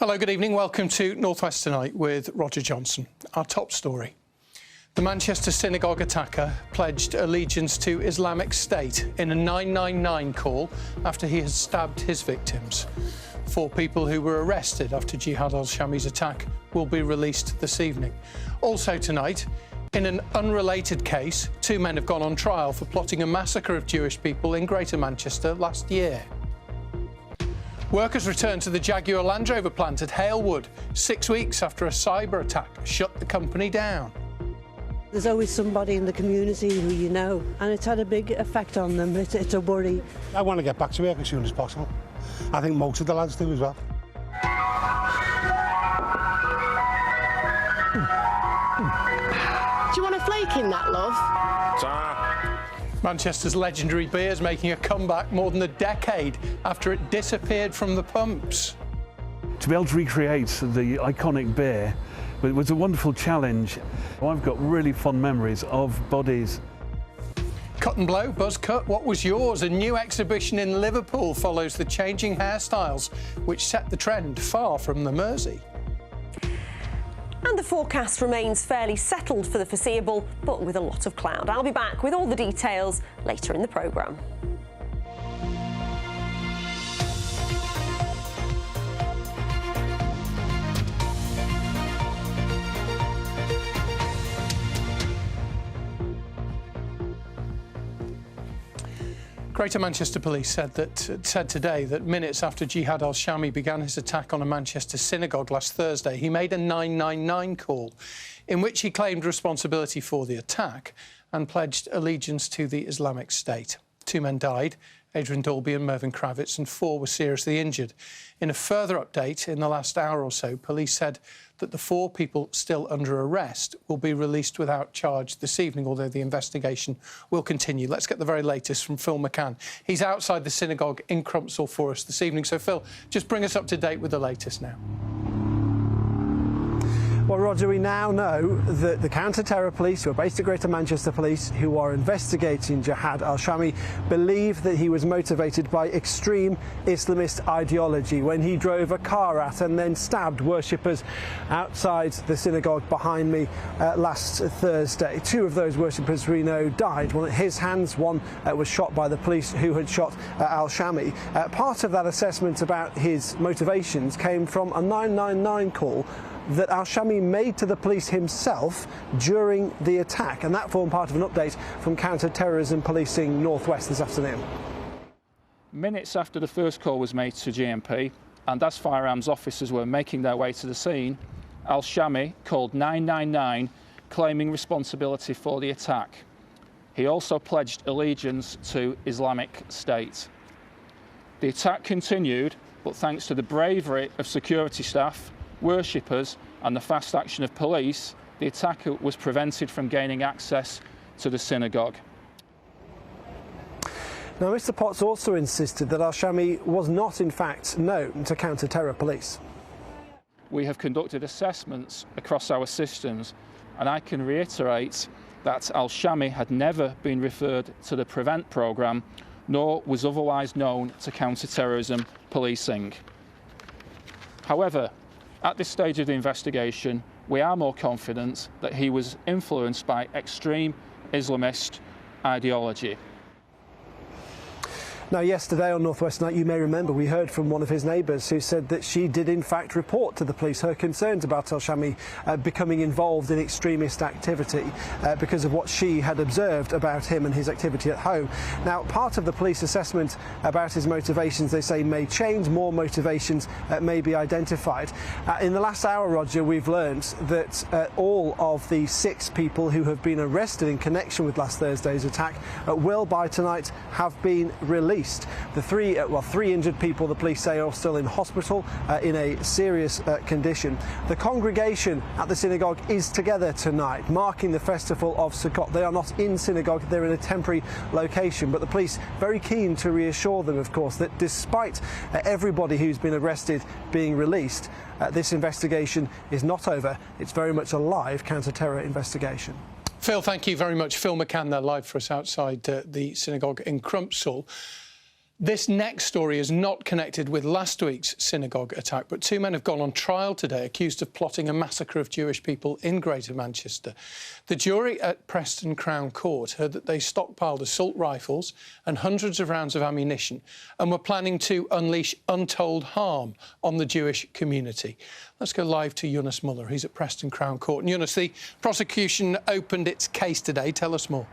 Hello, good evening. Welcome to North West Tonight with Roger Johnson. Our top story. The Manchester synagogue attacker pledged allegiance to Islamic State in a 999 call after he had stabbed his victims. 4 people who were arrested after Jihad al-Shami's attack will be released this evening. Also tonight, in an unrelated case, 2 men have gone on trial for plotting a massacre of Jewish people in Greater Manchester last year. Workers returned to the Jaguar Land Rover plant at Halewood 6 weeks after a cyber attack shut the company down. There's always somebody in the community who you know, and it's had a big effect on them. It's a worry. I want to get back to work as soon as possible. I think most of the lads do as well. Do you want a flake in that, love? Manchester's legendary beer is making a comeback more than a decade after it disappeared from the pumps. To be able to recreate the iconic beer was a wonderful challenge. I've got really fond memories of bodies. Cut and blow, buzz cut, what was yours? A new exhibition in Liverpool follows the changing hairstyles, which set the trend far from the Mersey. And the forecast remains fairly settled for the foreseeable, but with a lot of cloud. I'll be back with all the details later in the programme. Greater Manchester Police said today that minutes after Jihad al-Shami began his attack on a Manchester synagogue last Thursday, he made a 999 call in which he claimed responsibility for the attack and pledged allegiance to the Islamic State. 2 men died, Adrian Dalby and Mervyn Kravitz, and 4 were seriously injured. In a further update in the last hour or so, police said that the 4 people still under arrest will be released without charge this evening, although the investigation will continue. Let's get the very latest from Phil McCann. He's outside the synagogue in Crumpsall for us this evening. So, Phil, just bring us up to date with the latest now. Well, Roger, we now know that the counter-terror police, who are based at Greater Manchester Police, who are investigating Jihad al-Shami, believe that he was motivated by extreme Islamist ideology when he drove a car at and then stabbed worshippers outside the synagogue behind me last Thursday. 2 of those worshippers we know died. One at his hands, one was shot by the police who had shot al-Shami. Part of that assessment about his motivations came from a 999 call that al-Shami made to the police himself during the attack, and that formed part of an update from Counter-Terrorism Policing North West this afternoon. Minutes after the first call was made to GMP, and as firearms officers were making their way to the scene, al-Shami called 999, claiming responsibility for the attack. He also pledged allegiance to Islamic State. The attack continued, but thanks to the bravery of security staff, worshippers and the fast action of police, the attacker was prevented from gaining access to the synagogue. Now, Mr Potts also insisted that al-Shami was not in fact known to counter-terror police. We have conducted assessments across our systems, and I can reiterate that al-Shami had never been referred to the PREVENT programme, nor was otherwise known to counter-terrorism policing. However, at this stage of the investigation, we are more confident that he was influenced by extreme Islamist ideology. Now, yesterday on North West Tonight, you may remember we heard from one of his neighbours who said that she did in fact report to the police her concerns about al-Shami becoming involved in extremist activity because of what she had observed about him and his activity at home. Now, part of the police assessment about his motivations, they say, may change. More motivations may be identified. In the last hour, Roger, we've learnt that all of the 6 people who have been arrested in connection with last Thursday's attack will by tonight have been released. The 3 injured people, the police say, are still in hospital in a serious condition. The congregation at the synagogue is together tonight, marking the festival of Sukkot. They are not in synagogue, they're in a temporary location, but the police very keen to reassure them, of course, that despite everybody who's been arrested being released, this investigation is not over. It's very much a live counter-terror investigation. Phil, thank you very much. Phil McCann there live for us outside the synagogue in Crumpsall. This next story is not connected with last week's synagogue attack, but two men have gone on trial today accused of plotting a massacre of Jewish people in Greater Manchester. The jury at Preston Crown Court heard that they stockpiled assault rifles and hundreds of rounds of ammunition and were planning to unleash untold harm on the Jewish community. Let's go live to Yunus Muller. He's at Preston Crown Court. And Yunus, the prosecution opened its case today. Tell us more.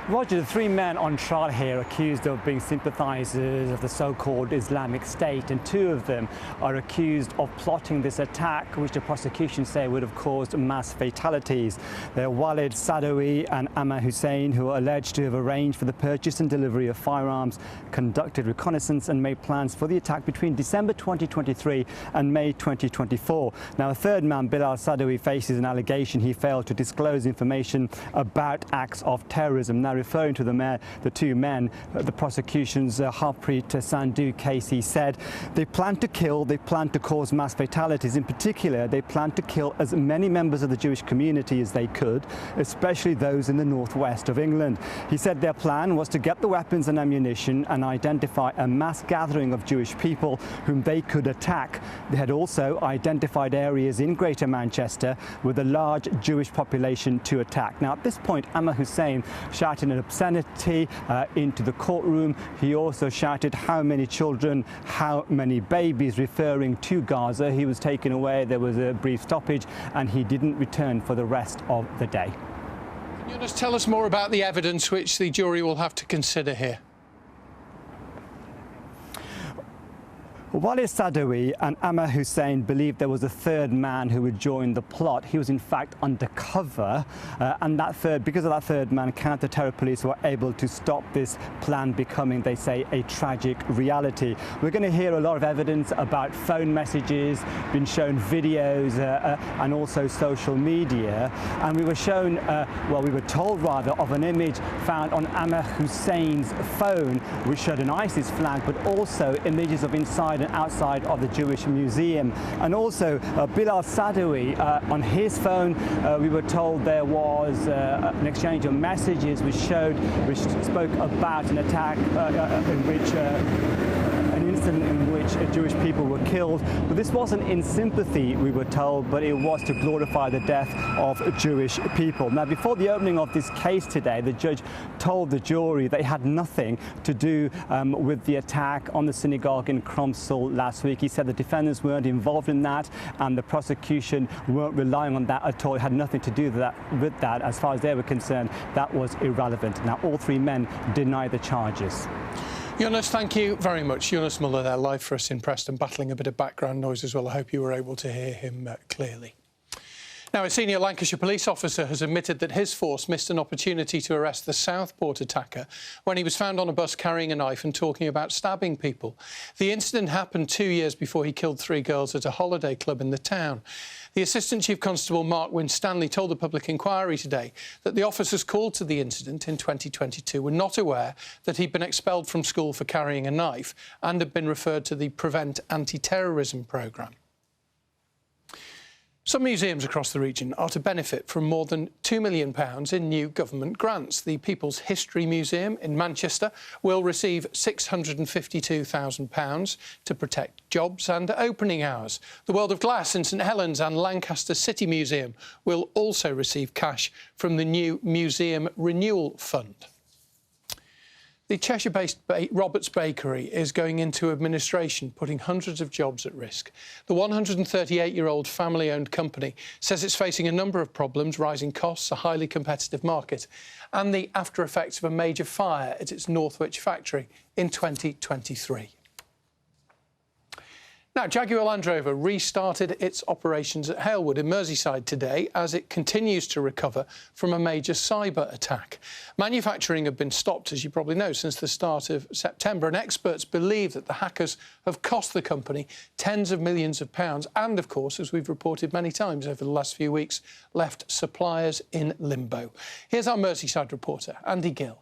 Roger, the three men on trial here accused of being sympathisers of the so-called Islamic State, and two of them are accused of plotting this attack, which the prosecution say would have caused mass fatalities. They're Walid Sadoui and Amma Hussein, who are alleged to have arranged for the purchase and delivery of firearms, conducted reconnaissance and made plans for the attack between December 2023 and May 2024. Now, a third man, Bilal Sadoui, faces an allegation he failed to disclose information about acts of terrorism. Now, referring to the two men, the prosecution's Harpreet Sandhu Casey said they plan to kill, they plan to cause mass fatalities. In particular, they plan to kill as many members of the Jewish community as they could, especially those in the northwest of England. He said their plan was to get the weapons and ammunition and identify a mass gathering of Jewish people whom they could attack. They had also identified areas in Greater Manchester with a large Jewish population to attack. Now, at this point, Amma Hussein shouted an obscenity into the courtroom. He also shouted how many children, how many babies, referring to Gaza. He was taken away, there was a brief stoppage, and he didn't return for the rest of the day. Can you just tell us more about the evidence which the jury will have to consider here? Walid Sadoui and Amma Hussein believed there was a third man who would join the plot. He was in fact undercover, and because of that third man, counter-terror police were able to stop this plan becoming, they say, a tragic reality. We're going to hear a lot of evidence about phone messages, been shown videos and also social media, and we were shown, we were told rather, of an image found on Amma Hussein's phone which showed an ISIS flag, but also images of inside and outside of the Jewish Museum. And also Bilal Sadoui, on his phone, we were told there was an exchange of messages which spoke about an attack an incident in which Jewish people were killed. But this wasn't in sympathy, we were told, but it was to glorify the death of Jewish people. Now, before the opening of this case today, the judge told the jury they had nothing to do with the attack on the synagogue in Cromsall last week. He said the defendants weren't involved in that, and the prosecution weren't relying on that at all. It had nothing to do with that. As far as they were concerned, that was irrelevant. Now, all three men deny the charges. Yunus, thank you very much. Yunus Muller there, live for us in Preston, battling a bit of background noise as well. I hope you were able to hear him clearly. Now, a senior Lancashire police officer has admitted that his force missed an opportunity to arrest the Southport attacker when he was found on a bus carrying a knife and talking about stabbing people. The incident happened 2 years before he killed 3 girls at a holiday club in the town. The Assistant Chief Constable Mark Winstanley told the Public Inquiry today that the officers called to the incident in 2022 were not aware that he'd been expelled from school for carrying a knife and had been referred to the Prevent Anti-Terrorism programme. Some museums across the region are to benefit from more than £2 million in new government grants. The People's History Museum in Manchester will receive £652,000 to protect jobs and opening hours. The World of Glass in St Helens and Lancaster City Museum will also receive cash from the new Museum Renewal Fund. The Cheshire-based Roberts Bakery is going into administration, putting hundreds of jobs at risk. The 138-year-old family-owned company says it's facing a number of problems: rising costs, a highly competitive market, and the after-effects of a major fire at its Northwich factory in 2023. Now, Jaguar Land Rover restarted its operations at Halewood in Merseyside today as it continues to recover from a major cyber attack. Manufacturing had been stopped, as you probably know, since the start of September, and experts believe that the hackers have cost the company tens of millions of pounds and, of course, as we've reported many times over the last few weeks, left suppliers in limbo. Here's our Merseyside reporter, Andy Gill.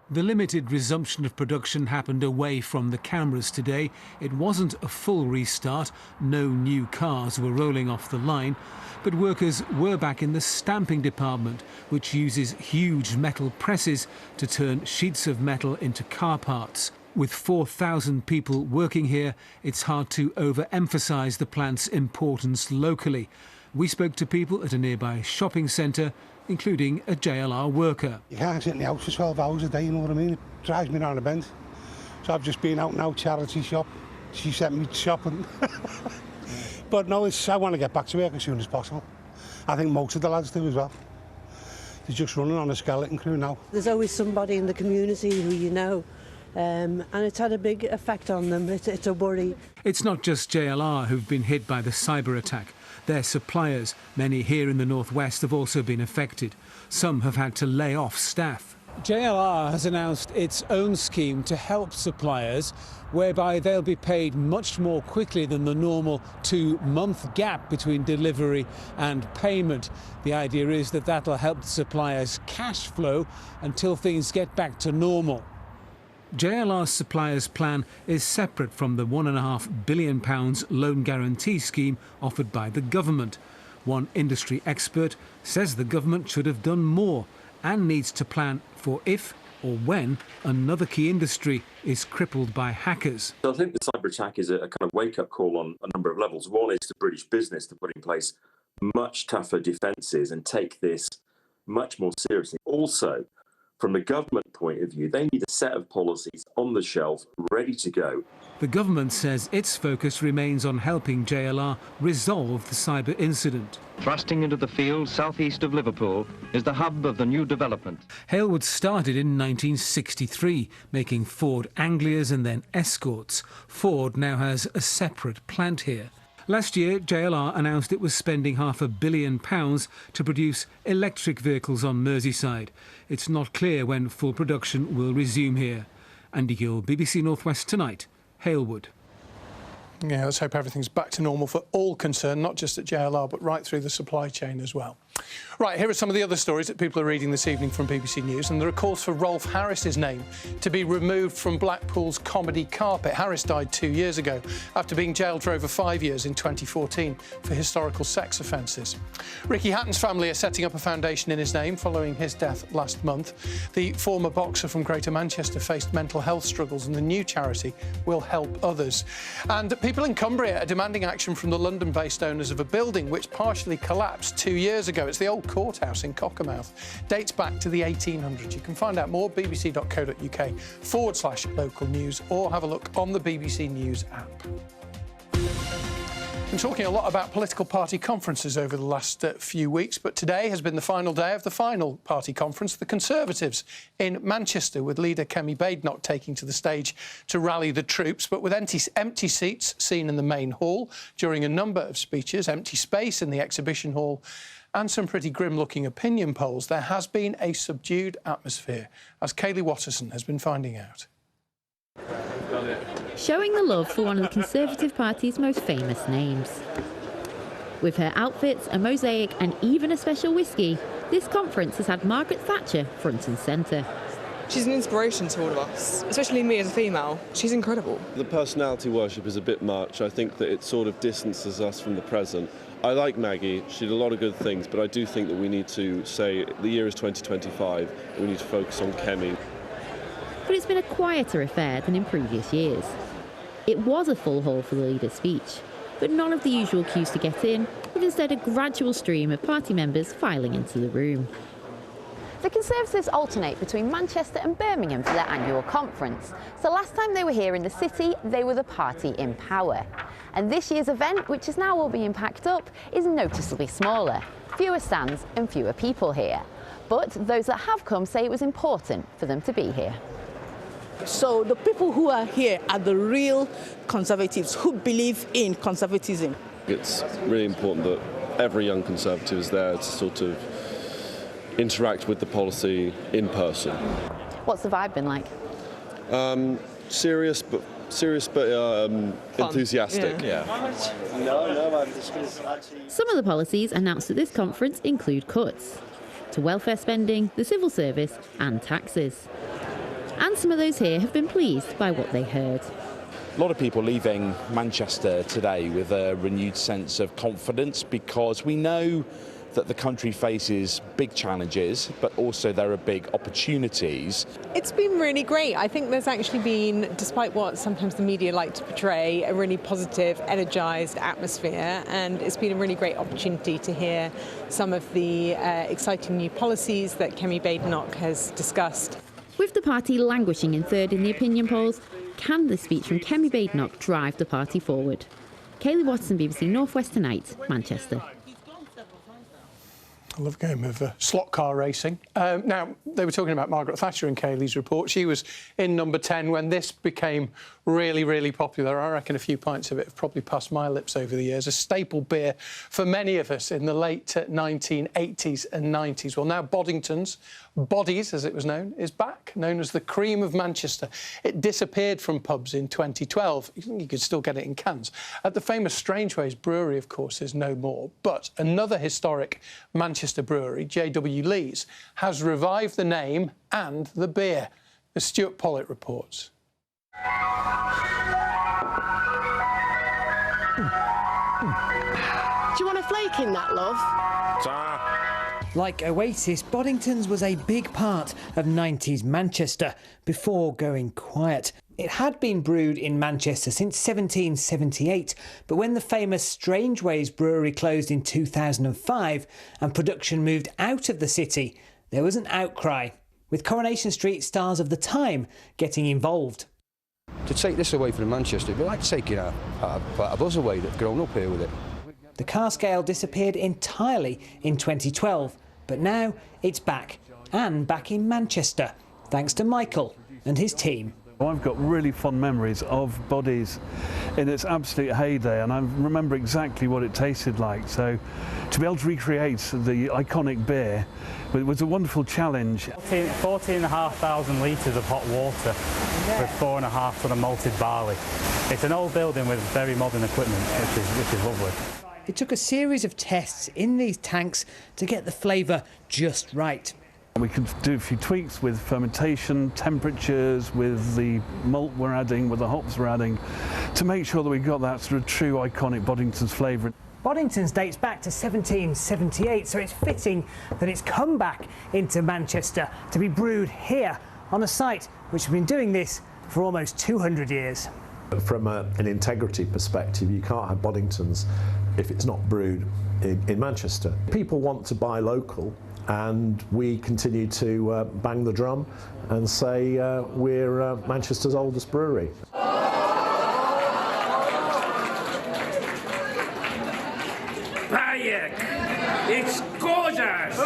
The limited resumption of production happened away from the cameras today. It wasn't a full restart. No new cars were rolling off the line. But workers were back in the stamping department, which uses huge metal presses to turn sheets of metal into car parts. With 4,000 people working here, it's hard to overemphasise the plant's importance locally. We spoke to people at a nearby shopping centre, including a JLR worker. You can't sit in the house for 12 hours a day, you know what I mean? It drives me round the bend. So I've just been out and out charity shop. She sent me shopping. But no, I want to get back to work as soon as possible. I think most of the lads do as well. They're just running on a skeleton crew now. There's always somebody in the community who you know, and it's had a big effect on them. It's a worry. It's not just JLR who've been hit by the cyber attack. Their suppliers, many here in the northwest, have also been affected. Some have had to lay off staff. JLR has announced its own scheme to help suppliers, whereby they'll be paid much more quickly than the normal 2-month gap between delivery and payment. The idea is that that'll help the suppliers' cash flow until things get back to normal. JLR's suppliers' plan is separate from the £1.5 billion loan guarantee scheme offered by the government. One industry expert says the government should have done more and needs to plan for if or when another key industry is crippled by hackers. So I think the cyber attack is a kind of wake-up call on a number of levels. One is to British business to put in place much tougher defences and take this much more seriously. Also, from a government point of view, they need a set of policies on the shelf, ready to go. The government says its focus remains on helping JLR resolve the cyber incident. Thrusting into the field southeast of Liverpool is the hub of the new development. Halewood started in 1963, making Ford Anglias and then Escorts. Ford now has a separate plant here. Last year, JLR announced it was spending £500 million to produce electric vehicles on Merseyside. It's not clear when full production will resume here. Andy Gill, BBC North West Tonight, Halewood. Yeah, let's hope everything's back to normal for all concerned, not just at JLR, but right through the supply chain as well. Right, here are some of the other stories that people are reading this evening from BBC News, and there are calls for Rolf Harris's name to be removed from Blackpool's comedy carpet. Harris died 2 years ago after being jailed for over 5 years in 2014 for historical sex offences. Ricky Hatton's family are setting up a foundation in his name following his death last month. The former boxer from Greater Manchester faced mental health struggles, and the new charity will help others. And people in Cumbria are demanding action from the London-based owners of a building which partially collapsed 2 years ago. It's the old courthouse in Cockermouth. Dates back to the 1800s. You can find out more at bbc.co.uk/local news or have a look on the BBC News app. Been talking a lot about political party conferences over the last few weeks, but today has been the final day of the final party conference, the Conservatives in Manchester, with leader Kemi Badenoch taking to the stage to rally the troops, but with empty seats seen in the main hall during a number of speeches, empty space in the exhibition hall, and some pretty grim-looking opinion polls, there has been a subdued atmosphere, as Kayleigh Watterson has been finding out. Showing the love for one of the Conservative Party's most famous names. With her outfits, a mosaic and even a special whiskey, this conference has had Margaret Thatcher front and centre. She's an inspiration to all of us, especially me as a female. She's incredible. The personality worship is a bit much. I think that it sort of distances us from the present. I like Maggie, she did a lot of good things, but I do think that we need to say the year is 2025 and we need to focus on Kemi. But it's been a quieter affair than in previous years. It was a full hall for the leader's speech, but none of the usual queues to get in, with instead a gradual stream of party members filing into the room. The Conservatives alternate between Manchester and Birmingham for their annual conference. So last time they were here in the city, they were the party in power. And this year's event, which is now all being packed up, is noticeably smaller. Fewer stands and fewer people here. But those that have come say it was important for them to be here. So the people who are here are the real Conservatives who believe in conservatism. It's really important that every young Conservative is there to sort of interact with the policy in person. What's the vibe been like? Serious but enthusiastic. Yeah. Some of the policies announced at this conference include cuts to welfare spending, the civil service and taxes. and some of those here have been pleased by what they heard. A lot of people leaving Manchester today with a renewed sense of confidence, because we know that the country faces big challenges, but also there are big opportunities. It's been really great. I think there's actually been, despite what sometimes the media like to portray, a really positive, energised atmosphere, and it's been a really great opportunity to hear some of the exciting new policies that Kemi Badenoch has discussed. With the party languishing in third in the opinion polls, can the speech from Kemi Badenoch drive the party forward? Kaylee Watson, BBC North West Tonight, Manchester. I love a game of slot car racing. Now, they were talking about Margaret Thatcher in Kaylee's report. She was in number 10 when this became really, really popular. I reckon a few pints of it have probably passed my lips over the years. A staple beer for many of us in the late 1980s and 90s. Well, now Boddington's, Bodies as it was known, is back, known as the cream of Manchester. It disappeared from pubs in 2012. You could still get it in cans. At the famous Strangeways Brewery, of course, is no more. But another historic Manchester brewery, J.W. Lee's, has revived the name and the beer, as Stuart Pollitt reports. Do you want a flake in that, love? Like Oasis, Boddington's was a big part of 90s Manchester before going quiet. It had been brewed in Manchester since 1778, but when the famous Strangeways Brewery closed in 2005 and production moved out of the city, there was an outcry, with Coronation Street stars of the time getting involved. To take this away from Manchester, it'd be like taking part of us away that've grown up here with it. The car scale disappeared entirely in 2012, but now it's back, and back in Manchester, thanks to Michael and his team. I've got really fond memories of Bodies in its absolute heyday, and I remember exactly what it tasted like. So to be able to recreate the iconic beer was a wonderful challenge. 14,500 litres of hot water with 4.5 ton of malted barley. It's an old building with very modern equipment, which is lovely. It took a series of tests in these tanks to get the flavour just right. We could do a few tweaks with fermentation, temperatures, with the malt we're adding, with the hops we're adding, to make sure that we got that sort of true iconic Boddington's flavour. Boddington's dates back to 1778, so it's fitting that it's come back into Manchester to be brewed here on a site which has been doing this for almost 200 years. From an integrity perspective, you can't have Boddington's if it's not brewed in Manchester. People want to buy local, and we continue to bang the drum and say we're Manchester's oldest brewery. It's gorgeous!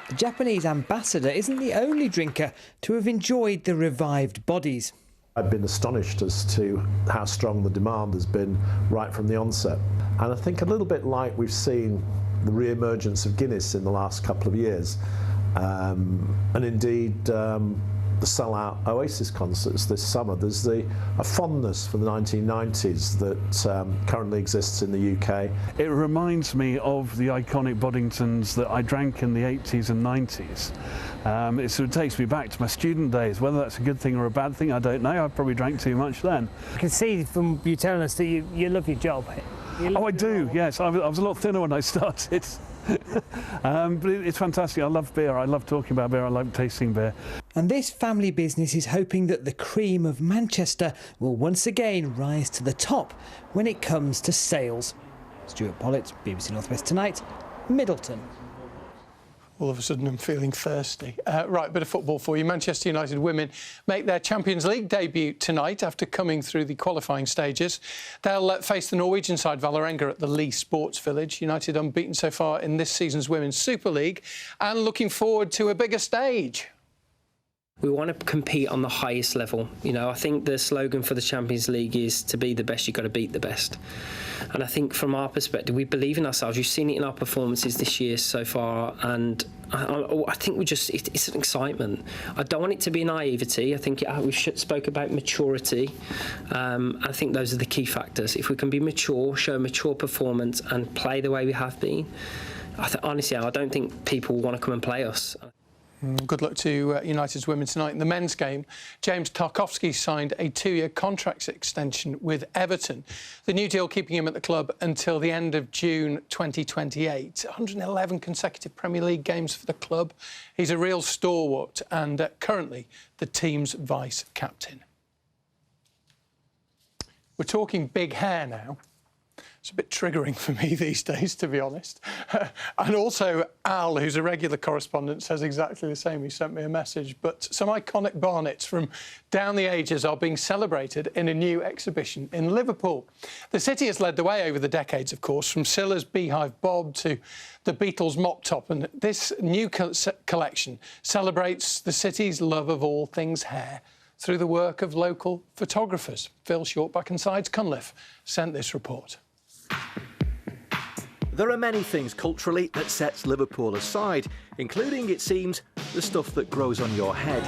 The Japanese ambassador isn't the only drinker to have enjoyed the revived Bodies. I've been astonished as to how strong the demand has been right from the onset. And I think a little bit like we've seen the re-emergence of Guinness in the last couple of years, and indeed the sell-out Oasis concerts this summer. There's a fondness for the 1990s that currently exists in the UK. It reminds me of the iconic Boddingtons that I drank in the 80s and 90s. It sort of takes me back to my student days. Whether that's a good thing or a bad thing, I don't know. I probably drank too much then. I can see from you telling us that you love your job. Oh, I do, yes. I was a lot thinner when I started. But it's fantastic. I love beer. I love talking about beer. I love tasting beer. And this family business is hoping that the cream of Manchester will once again rise to the top when it comes to sales. Stuart Pollitt, BBC North West Tonight, Middleton. All of a sudden I'm feeling thirsty. Right, bit of football for you. Manchester United women make their Champions League debut tonight after coming through the qualifying stages. They'll face the Norwegian side Vålerenga at the Lee Sports Village. United unbeaten so far in this season's Women's Super League and looking forward to a bigger stage. We want to compete on the highest level. You know, I think the slogan for the Champions League is to be the best, you've got to beat the best. And I think from our perspective, we believe in ourselves. You've seen it in our performances this year so far, and I think it's an excitement. I don't want it to be naivety. I think we spoke about maturity. I think those are the key factors. If we can be mature, show mature performance and play the way we have been, honestly, I don't think people want to come and play us. Good luck to United's women tonight. In the men's game, James Tarkowski signed a 2-year contract extension with Everton. The new deal keeping him at the club until the end of June 2028. 111 consecutive Premier League games for the club. He's a real stalwart and currently the team's vice-captain. We're talking big hair now. It's a bit triggering for me these days, to be honest. And also, Al, who's a regular correspondent, says exactly the same. He sent me a message. But some iconic Barnets from down the ages are being celebrated in a new exhibition in Liverpool. The city has led the way over the decades, of course, from Silla's Beehive Bob to the Beatles' Mop Top. And this new collection celebrates the city's love of all things hair through the work of local photographers. Phil Shortback and Sides Cunliffe sent this report. There are many things culturally that sets Liverpool aside, including, it seems, the stuff that grows on your head.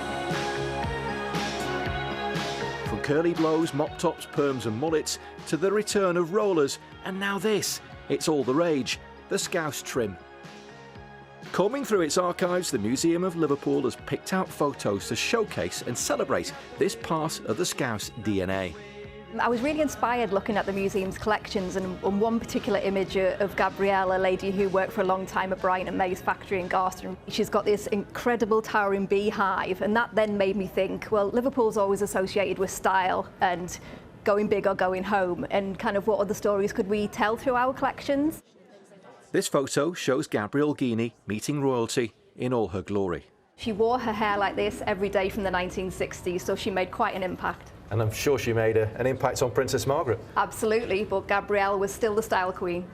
From curly blows, mop tops, perms and mullets, to the return of rollers, and now this. It's all the rage, the Scouse trim. Combing through its archives, the Museum of Liverpool has picked out photos to showcase and celebrate this part of the Scouse DNA. I was really inspired looking at the museum's collections, and one particular image of Gabrielle, a lady who worked for a long time at Brighton May's factory in Garston. She's got this incredible towering beehive, and that then made me think, well, Liverpool's always associated with style and going big or going home, and kind of what other stories could we tell through our collections? This photo shows Gabrielle Guiney meeting royalty in all her glory. She wore her hair like this every day from the 1960s, so she made quite an impact. And I'm sure she made an impact on Princess Margaret. Absolutely, but Gabrielle was still the style queen.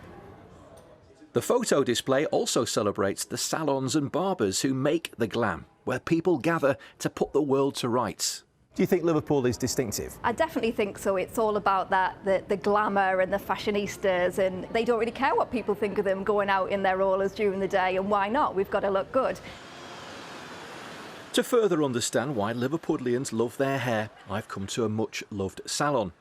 The photo display also celebrates the salons and barbers who make the glam, where people gather to put the world to rights. Do you think Liverpool is distinctive? I definitely think so. It's all about the glamour and the fashionistas, and they don't really care what people think of them going out in their rollers during the day, and why not? We've got to look good. To further understand why Liverpudlians love their hair, I've come to a much-loved salon.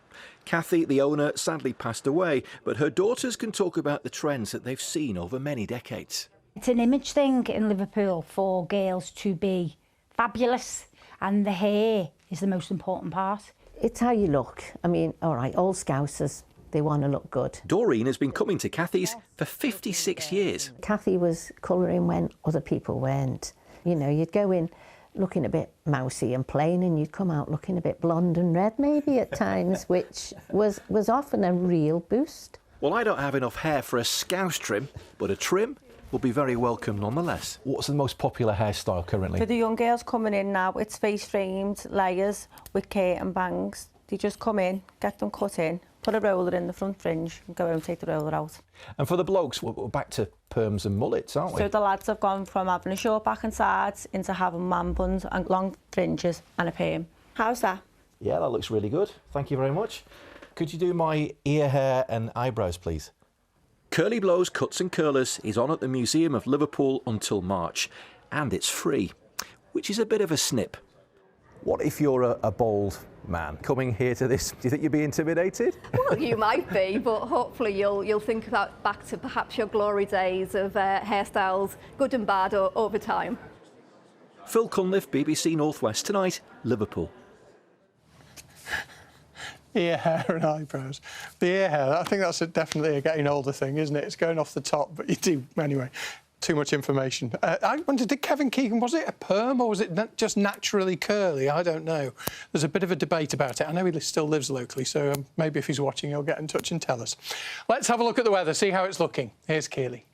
Kathy, the owner, sadly passed away, but her daughters can talk about the trends that they've seen over many decades. It's an image thing in Liverpool for girls to be fabulous, and the hair is the most important part. It's how you look. I mean, all right, all Scousers, they want to look good. Doreen has been coming to Kathy's for 56 years. Kathy was colouring when other people weren't. You know, you'd go in looking a bit mousy and plain, and you'd come out looking a bit blonde and red maybe at times, which was often a real boost. Well, I don't have enough hair for a Scouse trim, but a trim will be very welcome nonetheless. What's the most popular hairstyle currently? For the young girls coming in now, it's face-framed layers with curtain bangs. They just come in, get them cut in, put a roller in the front fringe and go home and take the roller out. And for the blokes, we're back to perms and mullets, aren't we? So the lads have gone from having a short back and sides into having man buns and long fringes and a perm. How's that? Yeah, that looks really good. Thank you very much. Could you do my ear hair and eyebrows, please? Curly Blows Cuts and Curlers is on at the Museum of Liverpool until March, and it's free, which is a bit of a snip. What if you're a bald man coming here to this? Do you think you'd be intimidated? Well, you might be, but hopefully you'll think about back to perhaps your glory days of hairstyles, good and bad, or over time. Phil Cunliffe, BBC North West Tonight, Liverpool. Ear hair and eyebrows. The ear hair, I think that's definitely a getting older thing, isn't it? It's going off the top, but you do, anyway. Too much information. I wondered, did Kevin Keegan, was it a perm or was it just naturally curly? I don't know. There's a bit of a debate about it. I know he still lives locally, so maybe if he's watching, he'll get in touch and tell us. Let's have a look at the weather, see how it's looking. Here's Keely.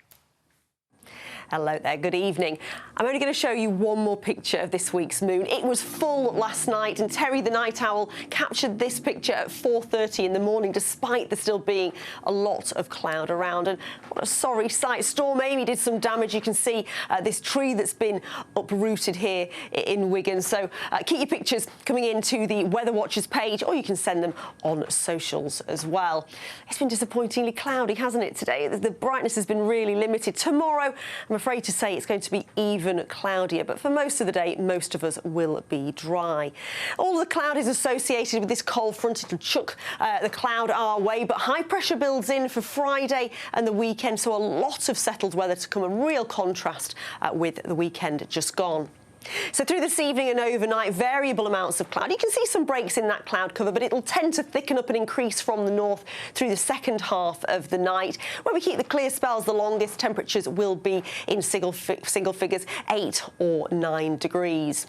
Hello there, good evening. I'm only going to show you one more picture of this week's moon. It was full last night, and Terry the Night Owl captured this picture at 4:30 in the morning, despite there still being a lot of cloud around. And what a sorry sight. Storm Amy did some damage. You can see this tree that's been uprooted here in Wigan. So keep your pictures coming into the Weather Watchers page, or you can send them on socials as well. It's been disappointingly cloudy, hasn't it, today? The brightness has been really limited. Tomorrow, I'm afraid to say it's going to be even cloudier, but for most of the day, most of us will be dry. All the cloud is associated with this cold front. It'll chuck the cloud our way, but high pressure builds in for Friday and the weekend, so a lot of settled weather to come, a real contrast with the weekend just gone. So through this evening and overnight, variable amounts of cloud. You can see some breaks in that cloud cover, but it'll tend to thicken up and increase from the north through the second half of the night. Where we keep the clear spells the longest, temperatures will be in single figures, 8 or 9 degrees.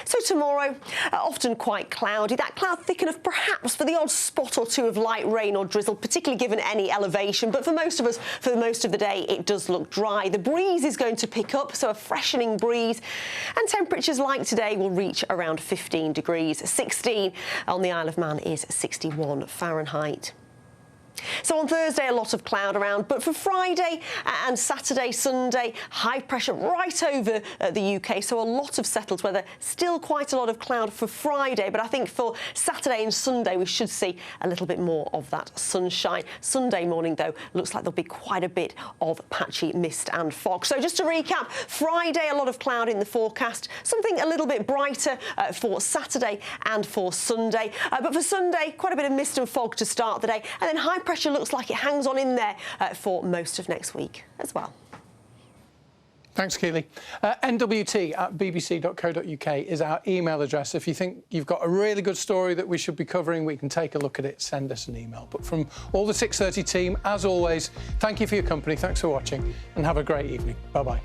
So tomorrow, often quite cloudy. That cloud thick enough perhaps for the odd spot or two of light rain or drizzle, particularly given any elevation. But for most of us, for most of the day, it does look dry. The breeze is going to pick up, so a freshening breeze. And temperatures like today will reach around 15 degrees. 16 on the Isle of Man is 61 Fahrenheit. So on Thursday, a lot of cloud around, but for Friday and Saturday, Sunday, high pressure right over the UK. So a lot of settled weather, still quite a lot of cloud for Friday, but I think for Saturday and Sunday, we should see a little bit more of that sunshine. Sunday morning, though, looks like there'll be quite a bit of patchy mist and fog. So just to recap, Friday, a lot of cloud in the forecast, something a little bit brighter for Saturday and for Sunday. But for Sunday, quite a bit of mist and fog to start the day, and then high pressure looks like it hangs on in there for most of next week as well. Thanks, Keely. nwt@bbc.co.uk is our email address. If you think you've got a really good story that we should be covering, we can take a look at it, send us an email. But from all the 6:30 team, as always, thank you for your company, thanks for watching, and have a great evening. Bye-bye.